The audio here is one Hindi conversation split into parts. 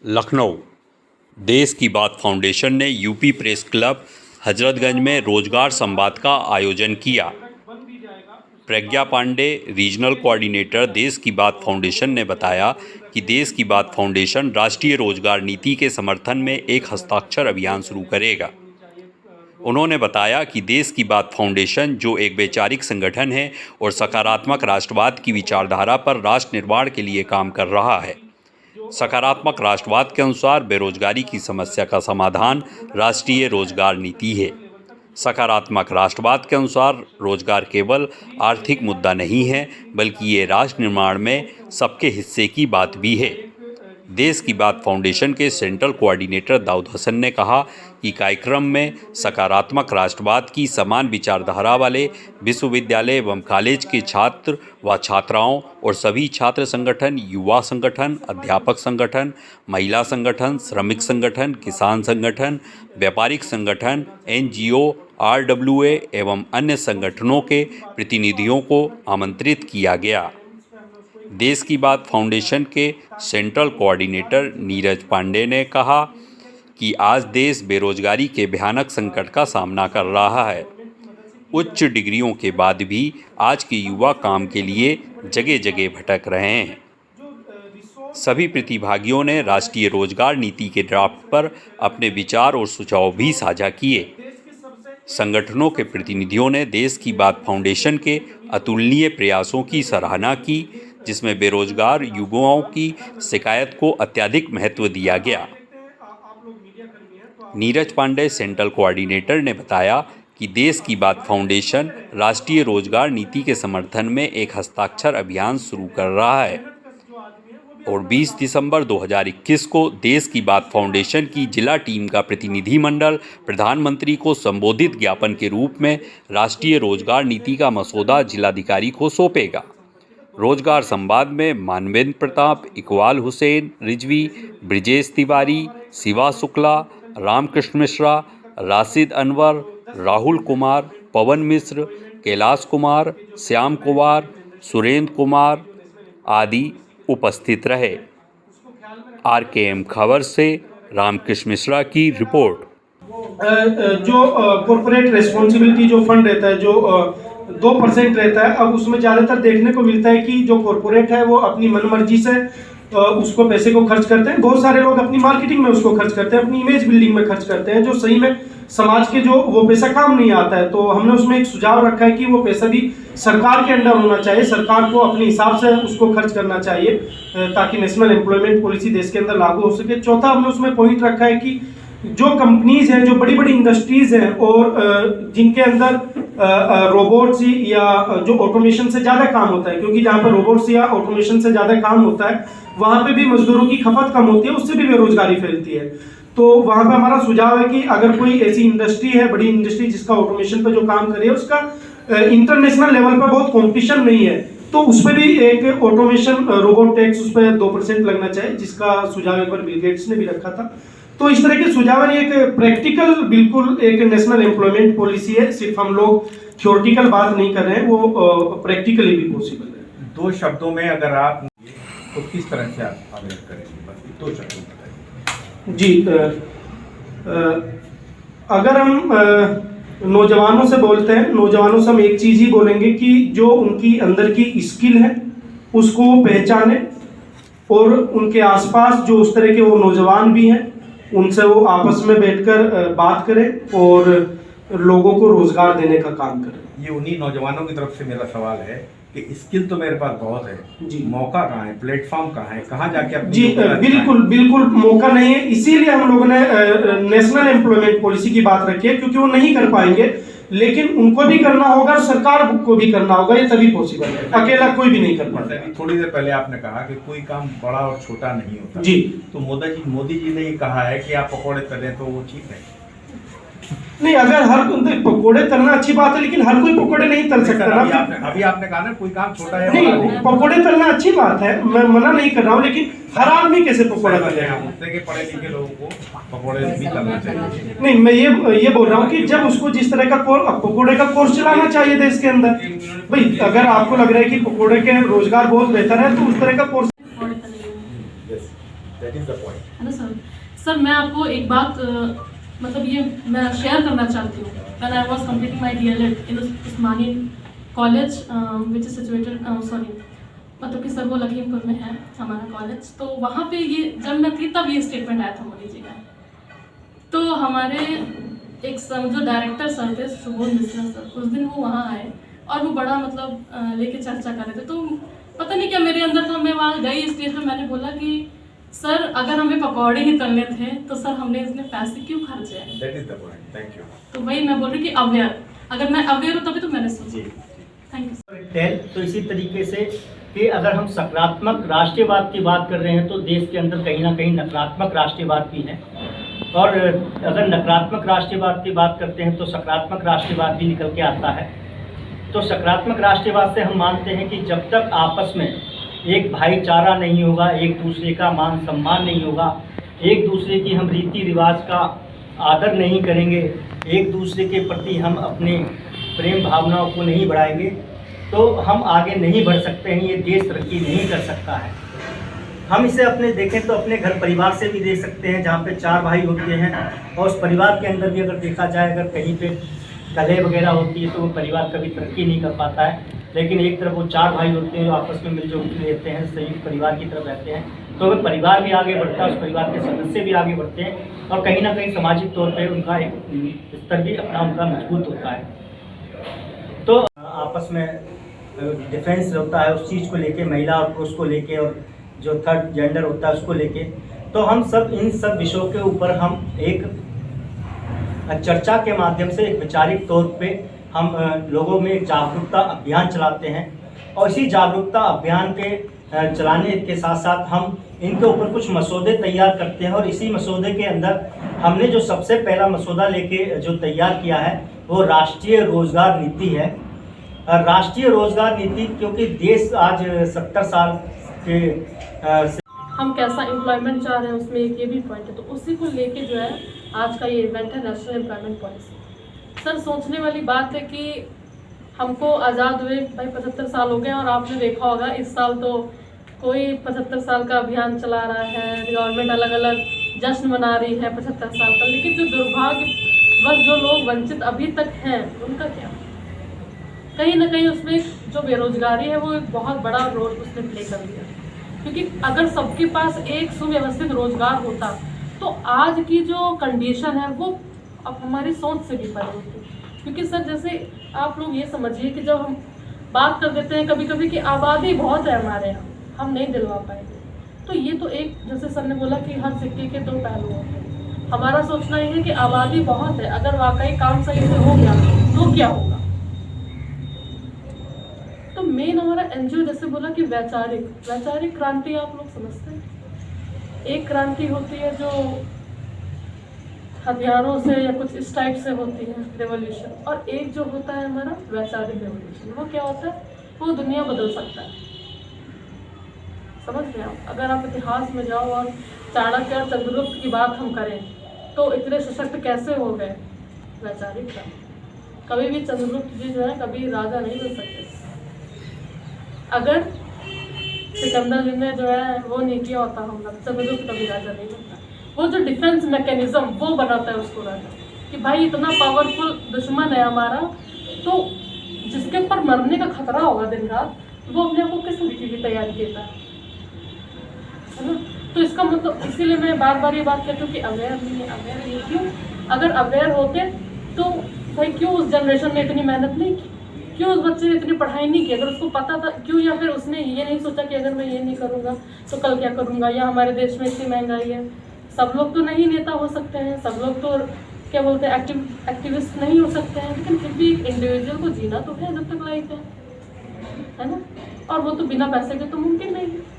लखनऊ। देश की बात फाउंडेशन ने यूपी प्रेस क्लब हजरतगंज में रोजगार संवाद का आयोजन किया। प्रज्ञा पांडे, रीजनल कोऑर्डिनेटर देश की बात फाउंडेशन ने बताया कि देश की बात फाउंडेशन राष्ट्रीय रोजगार नीति के समर्थन में एक हस्ताक्षर अभियान शुरू करेगा। उन्होंने बताया कि देश की बात फाउंडेशन, जो एक वैचारिक संगठन है और सकारात्मक राष्ट्रवाद की विचारधारा पर राष्ट्र निर्माण के लिए काम कर रहा है। सकारात्मक राष्ट्रवाद के अनुसार बेरोजगारी की समस्या का समाधान राष्ट्रीय रोजगार नीति है। सकारात्मक राष्ट्रवाद के अनुसार रोजगार केवल आर्थिक मुद्दा नहीं है, बल्कि ये राष्ट्र निर्माण में सबके हिस्से की बात भी है। देश की बात फाउंडेशन के सेंट्रल कोऑर्डिनेटर दाऊद हसन ने कहा कि कार्यक्रम में सकारात्मक राष्ट्रवाद की समान विचारधारा वाले विश्वविद्यालय एवं कॉलेज के छात्र व छात्राओं और सभी छात्र संगठन, युवा संगठन, अध्यापक संगठन, महिला संगठन, श्रमिक संगठन, किसान संगठन, व्यापारिक संगठन, NGO, RWA एवं अन्य संगठनों के प्रतिनिधियों को आमंत्रित किया गया। देश की बात फाउंडेशन के सेंट्रल कोऑर्डिनेटर नीरज पांडे ने कहा कि आज देश बेरोजगारी के भयानक संकट का सामना कर रहा है। उच्च डिग्रियों के बाद भी आज के युवा काम के लिए जगह जगह भटक रहे हैं। सभी प्रतिभागियों ने राष्ट्रीय रोजगार नीति के ड्राफ्ट पर अपने विचार और सुझाव भी साझा किए। संगठनों के प्रतिनिधियों ने देश की बात फाउंडेशन के अतुलनीय प्रयासों की सराहना की, जिसमें बेरोजगार युवाओं की शिकायत को अत्यधिक महत्व दिया गया। नीरज पांडे, सेंट्रल कोऑर्डिनेटर, ने बताया कि देश की बात फाउंडेशन राष्ट्रीय रोजगार नीति के समर्थन में एक हस्ताक्षर अभियान शुरू कर रहा है और 20 दिसंबर 2021 को देश की बात फाउंडेशन की जिला टीम का प्रतिनिधिमंडल प्रधानमंत्री को संबोधित ज्ञापन के रूप में राष्ट्रीय रोजगार नीति का मसौदा जिलाधिकारी को सौंपेगा। रोजगार संवाद में मानवेंद्र प्रताप, इकबाल हुसैन रिजवी, ब्रिजेश तिवारी, शिवा शुक्ला, रामकृष्ण मिश्रा, राशिद अनवर, राहुल कुमार, पवन मिश्र, कैलाश कुमार, श्याम कुमार, सुरेंद्र कुमार आदि उपस्थित रहे। RKM खबर से रामकृष्ण मिश्रा की रिपोर्ट। जो कॉर्पोरेट रेस्पॉन्सिबिलिटी जो फंड रहता है, जो 2% रहता है, अब उसमें ज़्यादातर देखने को मिलता है कि जो कॉर्पोरेट है वो अपनी मनमर्जी से उसको पैसे को खर्च करते हैं। बहुत सारे लोग अपनी मार्केटिंग में उसको खर्च करते हैं, अपनी इमेज बिल्डिंग में खर्च करते हैं, जो सही में समाज के जो वो पैसा काम नहीं आता है। तो हमने उसमें एक सुझाव रखा है कि वो पैसा भी सरकार के अंडर होना चाहिए, सरकार को अपने हिसाब से उसको खर्च करना चाहिए ताकि नेशनल एम्प्लॉयमेंट पॉलिसी देश के अंदर लागू हो सके। चौथा, हमने उसमें पॉइंट रखा है कि जो कंपनीज हैं, जो बड़ी बड़ी इंडस्ट्रीज हैं और जिनके अंदर रोबोट्स या जो ऑटोमेशन से ज़्यादा काम होता है, क्योंकि जहाँ पर रोबोट्स या ऑटोमेशन से ज़्यादा काम होता है वहाँ पे भी मजदूरों की खपत कम होती है, उससे भी बेरोजगारी फैलती है। तो वहाँ पे हमारा सुझाव है कि अगर कोई ऐसी इंडस्ट्री है, बड़ी इंडस्ट्री जिसका ऑटोमेशन पे जो काम करे, उसका इंटरनेशनल लेवल पर बहुत कॉम्पिटिशन नहीं है, तो उस पर भी एक ऑटोमेशन रोबोट टैक्स उस पर 2% लगना चाहिए, जिसका सुझाव एक बार बिल गेट्स ने भी रखा था। तो इस तरह के सुझाव है। एक प्रैक्टिकल, बिल्कुल एक नेशनल एम्प्लॉयमेंट पॉलिसी है, सिर्फ हम लोग थ्योरेटिकल बात नहीं कर रहे हैं, वो प्रैक्टिकली भी पॉसिबल है। 2 शब्दों में अगर आप तो किस तरह से आप आवेदन करेंगे, बस 2 शब्दों में बताइए। जी, अगर हम नौजवानों से बोलते हैं, नौजवानों से हम एक चीज़ ही बोलेंगे कि जो उनकी अंदर की स्किल है उसको पहचाने और उनके आसपास जो उस तरह के वो नौजवान भी हैं उनसे वो आपस में बैठकर बात करें और लोगों को रोजगार देने का काम करें। ये उन्हीं नौजवानों की तरफ से मेरा सवाल है कि स्किल तो मेरे पास बहुत है जी, मौका कहाँ है, प्लेटफॉर्म कहाँ है, कहाँ जाके आप? जी बिल्कुल मौका नहीं है, इसीलिए हम लोगों ने नेशनल एम्प्लॉयमेंट पॉलिसी की बात रखी है, क्योंकि वो नहीं कर पाएंगे, लेकिन उनको भी करना होगा और सरकार को भी करना होगा, ये तभी पॉसिबल है, अकेला कोई भी नहीं कर पाता। थोड़ी देर पहले आपने कहा कि कोई काम बड़ा और छोटा नहीं होता जी, तो मोदी जी ने ये कहा है कि आप पकौड़े तलें तो वो ठीक है। नहीं, अगर हर पकोड़े तलना अच्छी बात है, लेकिन हर कोई पकोड़े नहीं तल सकता ना। अभी आपने कहा ना कोई काम छोटा है, नहीं, पकोड़े तलना अच्छी बात है, मैं मना नहीं कर रहा हूँ, लेकिन हर आदमी कैसे पकोड़ा तलेगा? पढ़े लिखे लोगों को पकोड़े भी तलना चाहिए। नहीं, मैं ये बोल रहा हूँ कि जब उसको जिस तरह का पकोड़े का कोर्स चलाना चाहिए देश के अंदर। भाई, अगर आपको लग रहा है कि पकोड़े के रोजगार बहुत बेहतर है तो उस तरह का course that is the point. है ना सर। सर मैं आपको एक बात मतलब ये मैं शेयर करना चाहती हूँ। When I was completing my DElEd in Usmani college which is situated मतलब कि सर वो लखीमपुर में है हमारा कॉलेज। तो वहाँ पे ये जब मैं थी तब ये स्टेटमेंट आया था मोदी जी का। तो हमारे एक सर जो डायरेक्टर सर थे सुबोध मिश्रा सर, उस दिन वो वहाँ आए और वो बड़ा मतलब लेके चर्चा कर रहे थे। तो पता नहीं क्या मेरे अंदर था, मैं वहाँ गई स्टेज पे, मैंने बोला कि सर अगर हमें पकौड़े ही तलने थे तो सर हमने इसमें पैसे क्यों खर्चे हैं। That is the point. Thank you. तो वही मैं बोल रही कि अवेयर, अगर मैं अवेयर हूँ तभी तो मैंने सोची। Thank you sir. टेल तो इसी तरीके से कि अगर हम सकारात्मक राष्ट्रीयवाद की बात कर रहे हैं तो देश के अंदर कहीं ना कहीं नकारात्मक राष्ट्रीयवाद भी है, और अगर नकारात्मक राष्ट्रीयवाद की बात करते हैं तो सकारात्मक राष्ट्रीयवाद भी निकल के आता है। तो सकारात्मक राष्ट्रीयवाद से हम मानते हैं कि जब तक आपस में एक भाईचारा नहीं होगा, एक दूसरे का मान सम्मान नहीं होगा, एक दूसरे की हम रीति रिवाज का आदर नहीं करेंगे, एक दूसरे के प्रति हम अपने प्रेम भावनाओं को नहीं बढ़ाएंगे, तो हम आगे नहीं बढ़ सकते हैं। ये देश तरक्की नहीं कर सकता है। हम इसे अपने देखें तो अपने घर परिवार से भी देख सकते हैं, जहाँ पे 4 भाई होते हैं और उस परिवार के अंदर भी अगर देखा जाए, अगर कहीं पे कलह वगैरह होती है तो वो परिवार कभी तरक्की नहीं कर पाता है। लेकिन एक तरफ वो 4 भाई होते हैं जो आपस में मिलजुल के रहते हैं, संयुक्त परिवार की तरफ रहते हैं, तो अगर परिवार भी आगे बढ़ता है, उस परिवार के सदस्य भी आगे बढ़ते हैं और कहीं ना कहीं सामाजिक तौर पर उनका एक स्तर भी अपना उनका मजबूत होता है। तो आपस में डिफेंस होता है उस चीज़ को लेके, महिला और पुरुष को लेके, और जो थर्ड जेंडर होता है उसको लेके। तो हम सब इन सब विषयों के ऊपर हम एक चर्चा के माध्यम से एक वैचारिक तौर पे हम लोगों में एक जागरूकता अभियान चलाते हैं, और इसी जागरूकता अभियान के चलाने के साथ साथ हम इनके ऊपर कुछ मसौदे तैयार करते हैं। और इसी मसौदे के अंदर हमने जो सबसे पहला मसौदा लेके जो तैयार किया है वो राष्ट्रीय रोजगार नीति है। राष्ट्रीय रोजगार नीति, क्योंकि देश आज 70 साल के हम कैसा एम्प्लॉयमेंट चाह रहे हैं उसमें एक ये भी पॉइंट है। तो उसी को लेके जो है आज का ये इवेंट है नेशनल एम्प्लॉयमेंट पॉलिसी। सर सोचने वाली बात है कि हमको आज़ाद हुए भाई 75 साल हो गए, और आपने देखा होगा इस साल तो कोई 75 साल का अभियान चला रहा है, गवर्नमेंट अलग अलग जश्न मना रही है 75 साल का। लेकिन जो दुर्भाग्यवश जो लोग वंचित अभी तक हैं उनका क्या? कहीं ना कहीं उसमें जो बेरोजगारी है वो एक बहुत बड़ा रोल उसने प्ले कर दिया। क्योंकि अगर सबके पास एक सुव्यवस्थित रोजगार होता तो आज की जो कंडीशन है वो अब हमारी सोच से भी परे होती। क्योंकि सर जैसे आप लोग ये समझिए कि जब हम बात कर देते हैं कभी कभी कि आबादी बहुत है हमारे यहाँ, हम नहीं दिलवा पाएंगे, तो ये तो एक जैसे सर ने बोला कि हर सिक्के के 2 पहलू होते हैं। हमारा सोचना ये है कि आबादी बहुत है, अगर वाकई काम सही से हो गया तो क्या होगा। तो मेन हमारा एनजीओ जैसे बोला कि वैचारिक क्रांति आप लोग समझते हैं। एक क्रांति होती है जो हथियारों से या कुछ इस टाइप से होती है रेवोल्यूशन, और एक जो होता है हमारा वैचारिक रेवोल्यूशन। वो क्या होता है? वो दुनिया बदल सकता है। समझ रहे हैं आप? अगर आप इतिहास में जाओ और चाणक्य और चंद्रगुप्त की बात हम करें तो इतने सशक्त कैसे हो गए? वैचारिक क्रांति। कभी भी चंद्रगुप्त जी जो है कभी राजा नहीं बन सकते अगर सिकंदर जी ने जो है वो नहीं किया होता हमला, चंद्रगुप्त कभी राजा नहीं बनता। वो जो डिफेंस मैकेनिज्म वो बनाता है उसको राजा, कि भाई इतना पावरफुल दुश्मन है हमारा, तो जिसके ऊपर मरने का खतरा होगा दिन रात, वो अपने आप को किस तरीके की तैयारी देता है ना। तो इसका मतलब इसीलिए मैं बार बार ये बात कहती हूँ कि अवेयर नहीं है। अवेयर नहीं क्यों? अगर अवेयर होते तो भाई क्यों उस जनरेशन ने इतनी मेहनत नहीं की, क्यों उस बच्चे ने इतनी पढ़ाई नहीं की? अगर उसको पता था क्यों, या फिर उसने ये नहीं सोचा कि अगर मैं ये नहीं करूँगा तो कल क्या करूँगा, या हमारे देश में इतनी महंगाई है। सब लोग तो नहीं नेता हो सकते हैं, सब लोग तो क्या बोलते हैं एक्टिविस्ट नहीं हो सकते हैं, लेकिन फिर भी इंडिविजुअल को जीना तो है जब तक लाइफ है ना। और वो तो बिना पैसे के तो मुमकिन नहीं है।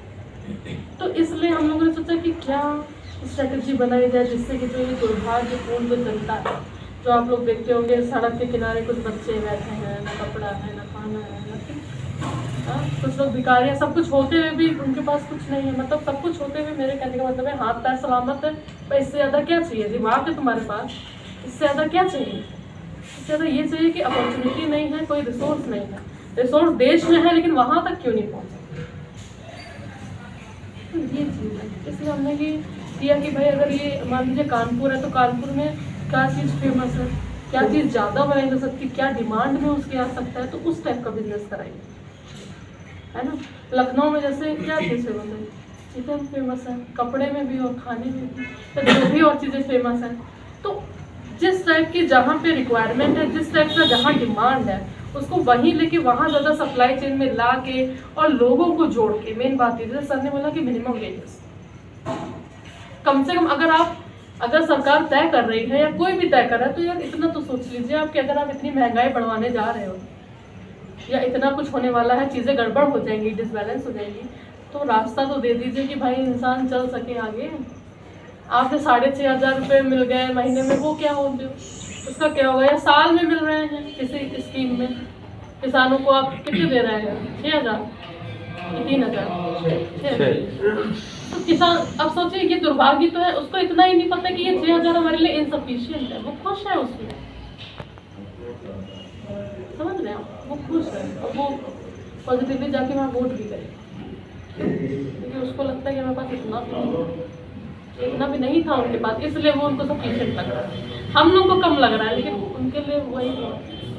तो इसलिए हम लोगों ने सोचा कि क्या स्ट्रेटजी बनाई जाए जिससे कि जो ये दुर्भाग्यपूर्ण जो जनता है, जो आप लोग देखते होंगे सड़क के किनारे कुछ बच्चे बैठे हैं, ना कपड़ा है, ना खाना है, ना कुछ लोग भिखारी हैं, सब कुछ होते हुए भी उनके पास कुछ नहीं है। मतलब सब कुछ होते हुए मेरे कहने का मतलब है हाथ पैर सलामत है, पर इससे ज़्यादा क्या चाहिए? दिमाग है तुम्हारे पास, इससे ज़्यादा क्या चाहिए? इससे ज़्यादा ये चाहिए कि अपॉर्चुनिटी नहीं है, कोई रिसोर्स नहीं है। रिसोर्स देश में है लेकिन वहाँ तक क्यों नहीं पहुँचा? ये चीज़ है। इसलिए हमने ये किया कि भाई अगर ये मान लीजिए कानपुर है तो कानपुर में क्या चीज़ फेमस है, क्या चीज़ ज़्यादा बनाई जा सकती, क्या डिमांड में उसकी आ सकता है, तो उस टाइप का बिजनेस कराइए, है ना। लखनऊ में जैसे क्या चीज़ फेमस है, चिकन फेमस है, कपड़े में भी और खाने में भी, तो जो भी और चीज़ें फेमस हैं, तो जिस टाइप की जहाँ पे रिक्वायरमेंट है, जिस टाइप का जहाँ डिमांड है, उसको वहीं लेके वहाँ ज़्यादा सप्लाई चेन में ला के और लोगों को जोड़ के, मेन बात है जैसे सर ने बोला कि मिनिमम वेजेस कम से कम अगर सरकार तय कर रही है या कोई भी तय कर रहा है, तो यार इतना तो सोच लीजिए आप कि अगर आप इतनी महंगाई बढ़वाने जा रहे हो या इतना कुछ होने वाला है, चीज़ें गड़बड़ हो जाएंगी, डिसबैलेंस हो जाएंगी, तो रास्ता तो दे दीजिए कि भाई इंसान चल सके आगे। आपसे 6,500 रुपये मिल गए महीने में, वो क्या हो गया, उसका क्या होगा, या साल में मिल रहे हैं किसी स्कीम में किसानों को, आप कितने दे रहे हैं, 6,000 3,000 तो किसान, अब सोचिए ये दुर्भाग्य तो है, उसको इतना ही नहीं पता कि ये 6,000 हमारे लिए इनसफिशिएंट है, वो खुश है उसमें, समझ रहे हैं आप, वो खुश है और वो पॉजिटिवली जाके वहाँ वोट भी करेगा, क्योंकि उसको लगता है कि हमारे पास इतना भी नहीं था उनके पास, इसलिए वो उनको सफिशिएंट लग रहा है। हम लोग को कम लग रहा है, लेकिन उनके लिए वही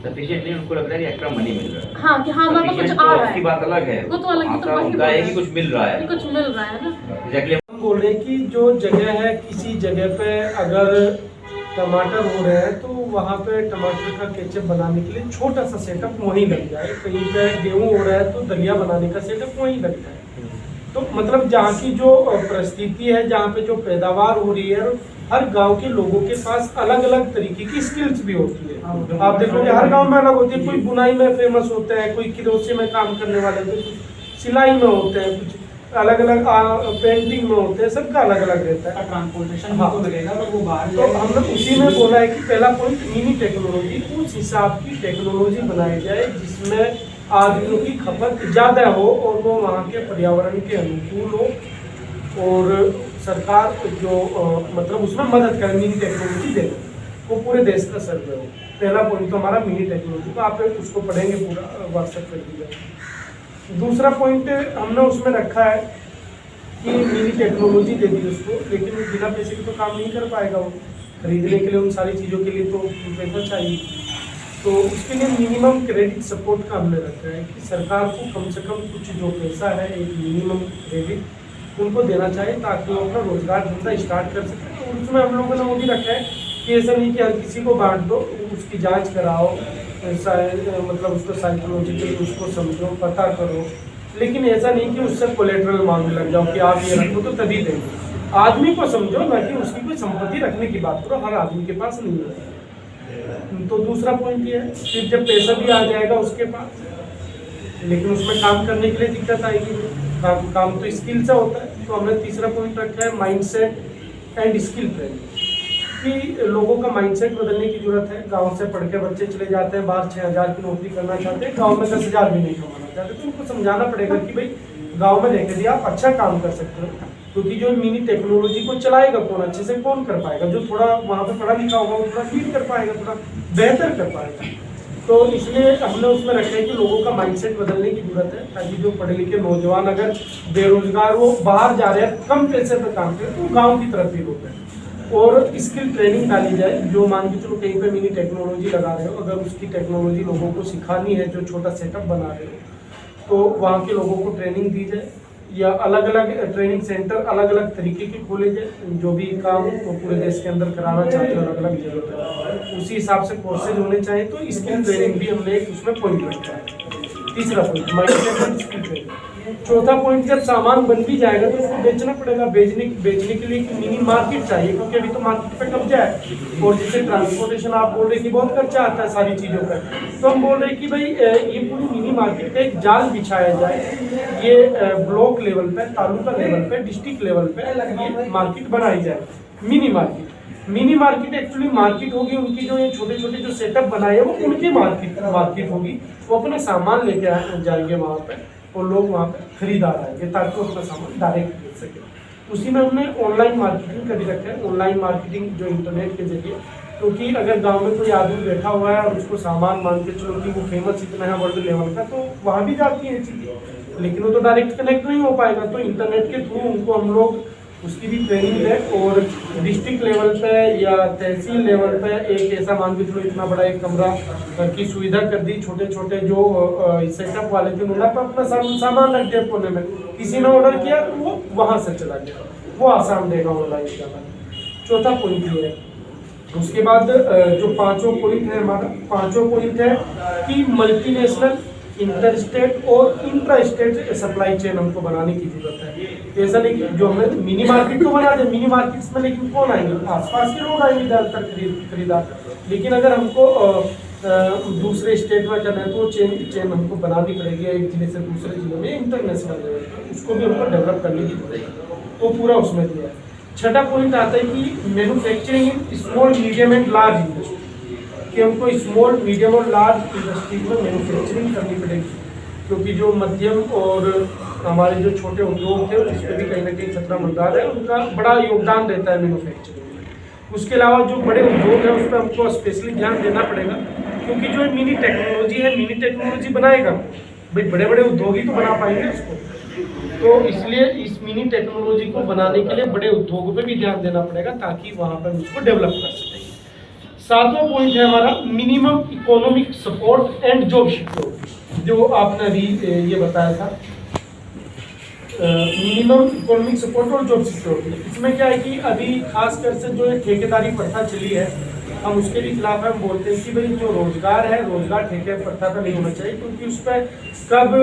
सफिशिएंटली उनको लग रहा है कि एक्स्ट्रा मनी मिल रहा है। हाँ, कि हाँ हमारे पास कुछ आ रहा है, बात अलग है, वो तो अलग है, तो वही उनका है कि कुछ मिल रहा है, कुछ मिल रहा है ना। एग्जैक्टली हम बोल रहे हैं कि जो जगह है, किसी जगह पे अगर टमाटर हो रहे हैं तो वहाँ पे टमाटर का केचप बनाने के लिए छोटा सा सेटअप वहीं लग जाए, कहीं पे गेहूँ हो रहा है तो दलिया बनाने का सेटअप वहीं लग जाए। तो मतलब जहाँ की जो परिस्थिति है, जहाँ पे जो पैदावार हो रही है, हर गांव के लोगों के पास अलग अलग तरीके की स्किल्स भी होती है। आप देखोगे हर गांव में अलग होती है, कोई बुनाई में फेमस होते हैं, कोई किरोसे में काम करने वाले होते हैं, कुछ सिलाई में होते हैं, कुछ अलग अलग पेंटिंग में होते हैं, सबका अलग अलग रहता है। ट्रांसपोर्टेशन हाँ। को मिलेगा तो वो बाहर तो हमने उसी में बोला है कि पहला पॉइंट मिनी टेक्नोलॉजी, उस हिसाब की टेक्नोलॉजी बनाई जाए जिसमें आदमियों की खपत ज़्यादा हो और वो वहाँ के पर्यावरण के अनुकूल हो, और सरकार जो मतलब उसमें मदद करे, मिनी टेक्नोलॉजी दे, वो पूरे देश का सर्वे हो। पहला पॉइंट तो हमारा मिनी टेक्नोलॉजी, तो आप उसको पढ़ेंगे पूरा, व्हाट्सएप कर दीजिएगा। दूसरा पॉइंट हमने उसमें रखा है कि मिनी टेक्नोलॉजी दे दी उसको, लेकिन बिना पैसे के तो काम नहीं कर पाएगा वो, खरीदने के लिए उन सारी चीज़ों के लिए तो पैसा चाहिए। तो उसके लिए मिनिमम क्रेडिट सपोर्ट का हमने रखा है कि सरकार को कम से कम कुछ जो पैसा है, एक मिनिमम क्रेडिट उनको देना चाहिए ताकि वो अपना रोजगार धंधा स्टार्ट कर सकें। तो उसमें हम लोगों ने वो भी रखा है कि ऐसा नहीं कि हर किसी को बांट दो, उसकी जांच कराओ, मतलब उसको साइकोलॉजिकली उसको समझो, पता करो, लेकिन ऐसा नहीं कि उससे कोलेटरल मांगने लग जाओ कि आप ये रखो तो तभी देंगे। आदमी को समझो, ना कि उसकी कोई संपत्ति रखने की बात करो, हर आदमी के पास नहीं है। तो दूसरा पॉइंट ये है, फिर जब पैसा भी आ जाएगा उसके पास, लेकिन उसमें काम करने के लिए दिक्कत आएगी, काम तो स्किल से होता है। तो हमने तीसरा पॉइंट रखा है माइंडसेट एंड स्किल ट्रेनिंग, कि लोगों का माइंडसेट बदलने की जरूरत है। गांव से पढ़ के बच्चे चले जाते हैं बाहर, 6,000 की नौकरी करना चाहते हैं, गांव में 10,000 भी नहीं कमाना चाहते, तो उनको समझाना पड़ेगा कि भाई गांव में रहकर भी आप अच्छा काम कर सकते हो, क्योंकि जो मिनी टेक्नोलॉजी को चलाएगा कौन, अच्छे से कौन कर पाएगा, जो थोड़ा वहाँ पे पढ़ा लिखा होगा वो थोड़ा फील कर पाएगा, थोड़ा बेहतर कर पाएगा। तो इसलिए हमने उसमें रखा है कि लोगों का माइंडसेट बदलने की जरूरत है, ताकि जो पढ़े लिखे नौजवान अगर बेरोजगार वो बाहर जा रहे हैं कम पैसे पर काम करें तो गाँव की तरफ ही होते हैं। और स्किल ट्रेनिंग डाली जाए, जो मान के चलो कहीं पे मिनी टेक्नोलॉजी लगा रहे हो, अगर उसकी टेक्नोलॉजी लोगों को सिखानी है, जो छोटा सेटअप बना रहे हो, तो वहाँ के लोगों को ट्रेनिंग दी जाए, या अलग अलग ट्रेनिंग सेंटर अलग अलग तरीके के खोले जाए, जो भी काम वो पूरे देश के अंदर कराना चाहते हैं अलग अलग जगह पर, उसी हिसाब से कोर्सेज होने चाहिए। तो स्किल ट्रेनिंग भी हमने एक उसमें पॉइंट रखा है। तीसरा पॉइंट माइंडसेट स्किल ट्रेनिंग। चौथा पॉइंट, जब सामान बन भी जाएगा तो उसको बेचना पड़ेगा, बेचने के लिए मिनी मार्केट चाहिए, क्योंकि अभी तो मार्केट पे कब्जा है। और जैसे ट्रांसपोर्टेशन आप बोल रहे कि बहुत खर्चा आता है सारी चीज़ों पर, तो हम बोल रहे कि भाई ये पूरी मिनी मार्केट का एक जाल बिछाया जाए, ये ब्लॉक लेवल पे, तालुका लेवल पे, डिस्ट्रिक्ट लेवल पे ये मार्केट बनाई जाए, mini market. Mini market actually market होगी उनकी, जो ये छोटे छोटे जो सेटअप बनाए हैं वो उनकी मार्केट होगी, वो अपना सामान लेके जाएंगे वहाँ पे और लोग वहाँ पे खरीदार आएंगे ताकि वो अपना सामान डायरेक्ट बेच सके। उसी में हमने ऑनलाइन मार्केटिंग का भी रखा है, ऑनलाइन मार्केटिंग जो इंटरनेट के जरिए, क्योंकि अगर गांव में कोई आदमी बैठा हुआ है और उसको सामान मान के चलो कि वो फेमस इतना है वर्ल्ड लेवल का, तो वहाँ भी जाती है चीज़ें। लेकिन वो तो डायरेक्ट कनेक्ट नहीं हो पाएगा, तो इंटरनेट के थ्रू उनको हम लोग उसकी भी ट्रेनिंग है और डिस्ट्रिक्ट लेवल पे या तहसील लेवल पे एक ऐसा मान के चलो इतना बड़ा एक कमरा की सुविधा कर दी। छोटे छोटे जो सेटअप वाले थे उन्होंने अपना सामान रख दिया कोने में, किसी ने ऑर्डर किया तो वो वहाँ से चला गया, वो आसाम देगा ऑनलाइन जाना। चौथा पॉइंट ये है। उसके बाद जो पांचों पॉइंट है हमारा, पांचों पॉइंट है कि मल्टीनेशनल, इंटर-स्टेट और इंट्रा-स्टेट सप्लाई चेन हमको बनाने की जरूरत है। ऐसा नहीं कि जो हमें मिनी मार्केट तो बना दे, मिनी मार्केट्स में लेकिन कौन आएंगे, आसपास के लोग आएंगे ज़्यादातर खरीदार। लेकिन अगर हमको दूसरे स्टेट में करना है तो चेन हमको बनानी पड़ेगी, एक जिले से दूसरे जिले में इंटरनेशनल लेवल पर, उसको भी हमको डेवलप करने की पड़ेगी, तो पूरा उसमें दिया है। छठा पॉइंट आता है कि manufacturing in small medium and large industry, कि हमको स्मॉल मीडियम और लार्ज इंडस्ट्री में मैन्युफैक्चरिंग करनी पड़ेगी, क्योंकि जो मध्यम और हमारे जो छोटे उद्योग थे उस पर भी कहीं ना कहीं खतरा मंडरा है, उनका बड़ा योगदान रहता है मैन्युफैक्चरिंग में। उसके अलावा जो बड़े उद्योग हैं उस पर हमको स्पेशली ध्यान देना पड़ेगा, क्योंकि जो मिनी टेक्नोलॉजी है, मिनी टेक्नोलॉजी बनाएगा भाई, बड़े बड़े उद्योग ही तो बना पाएंगे उसको, तो इसलिए इस मिनी टेक्नोलॉजी को बनाने के लिए बड़े उद्योगों पे भी ध्यान देना पड़ेगा ताकि वहाँ पर उसको डेवलप कर सकें। सातवां पॉइंट है हमारा minimum economic support and job security, जो आपने अभी ये बताया था, मिनिमम इकोनॉमिक सपोर्ट और जॉब सिक्योरिटी। इसमें क्या है कि अभी खासकर से जो ठेकेदारी प्रथा चली है, हम उसके भी खिलाफ हम बोलते हैं कि भाई जो रोजगार है, रोजगार ठेके प्रथा का नहीं होना चाहिए, क्योंकि उस पर कब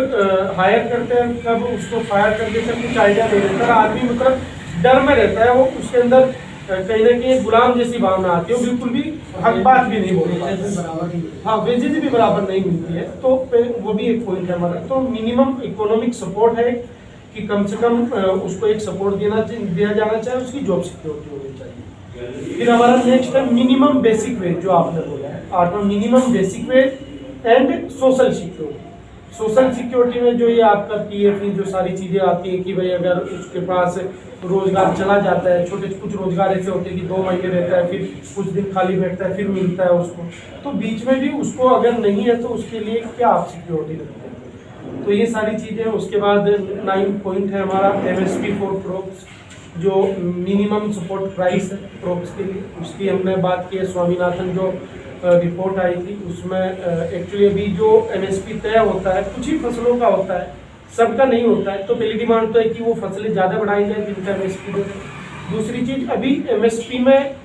हायर करते हैं कब उसको फायर कर देते हैं कुछ आइडिया नहीं रहता। आदमी मतलब डर में रहता है, वो उसके अंदर कहीं ना कहीं गुलाम जैसी भावना आती है, वो बिल्कुल भी हक बात भी नहीं बोल पाता, हाँ वेजेज भी बराबर नहीं मिलती है, तो वो भी एक पॉइंट है हमारा। तो मिनिमम इकोनॉमिक सपोर्ट है कि कम से कम उसको एक सपोर्ट दिया जाना चाहिए, उसकी जॉब सिक्योरिटी होनी चाहिए। फिर हमारा नेक्स्ट है मिनिमम बेसिक वेज, जो आपने बोला है आठवां, minimum basic veg and social security. Social security में जो ये आपका पीएफ जो सारी चीज़ें आती हैं कि भाई अगर उसके पास रोजगार चला जाता है, छोटे कुछ रोजगार ऐसे होते हैं कि 2 महीने रहता है, फिर कुछ दिन खाली बैठता है, फिर मिलता है उसको, तो बीच में भी उसको अगर नहीं है तो उसके लिए क्या आप सिक्योरिटी रखते हैं, तो ये सारी चीज़ें। उसके बाद 9 पॉइंट है हमारा MSP फॉर क्रॉप्स, जो मिनिमम सपोर्ट प्राइस है क्रॉप्स के लिए, उसकी हमने बात की है। स्वामीनाथन जो रिपोर्ट आई थी उसमें एक्चुअली अभी जो MSP तय होता है कुछ ही फसलों का होता है, सबका नहीं होता है, तो पहली डिमांड तो है कि वो फसलें ज़्यादा बढ़ाई जाए जिनका MSP दे। दूसरी चीज़, अभी MSP में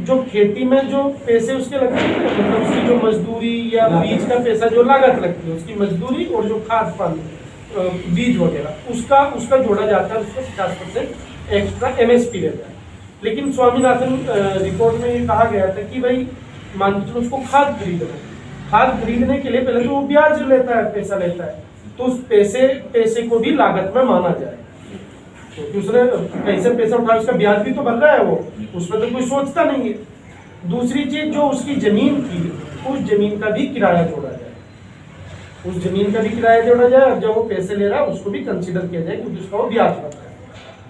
जो खेती में जो पैसे उसके लगते हैं, मतलब उसकी जो मजदूरी या बीज का पैसा जो लागत लगती है, उसकी मजदूरी और जो खाद पानी बीज वगैरह उसका जोड़ा जाता है, उसको 50% एक्स्ट्रा MSP रहता है। लेकिन स्वामीनाथन रिपोर्ट में ये कहा गया था कि भाई मान के चलो उसको खाद खरीदने के लिए पहले तो वो ब्याज लेता है, पैसा लेता है, तो उस पैसे को भी लागत में माना जाए, क्योंकि उसने कैसे पैसा उठाया उसका ब्याज भी तो बन रहा है, वो उसमें तो कोई सोचता नहीं है। दूसरी चीज, जो उसकी जमीन थी उस जमीन का भी किराया जोड़ा जाए, उस जमीन का भी किराया जोड़ा जाए, और जब वो पैसे ले रहा है उसको भी कंसीडर किया जाए क्योंकि उसका वो ब्याज बनता है,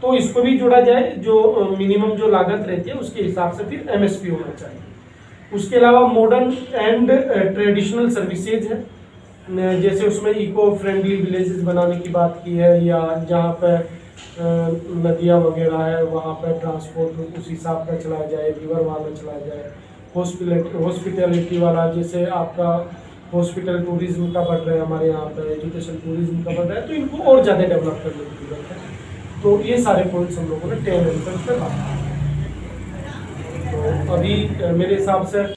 तो इसको भी जोड़ा जाए। जो मिनिमम जो लागत रहती है उसके हिसाब से फिर MSP होना चाहिए। उसके अलावा मॉडर्न एंड ट्रेडिशनल सर्विसेज है, जैसे उसमें इको फ्रेंडली विलेजेस बनाने की बात की है, या जहाँ पर नदियाँ वगैरह है वहाँ पर ट्रांसपोर्ट उस हिसाब का चलाया जाए, रिवर वाला चलाया जाए, हॉस्पिटैलिटी वाला, जैसे आपका हॉस्पिटल टूरिज्म का बढ़ रहा है हमारे यहाँ पर, एजुकेशन टूरिज्म का बढ़ रहा है, तो इनको और ज़्यादा डेवलप करने की जरूरत है। तो ये सारे पॉइंट्स हम लोगों ने 10 एंकर पे बात की। तो अभी मेरे हिसाब से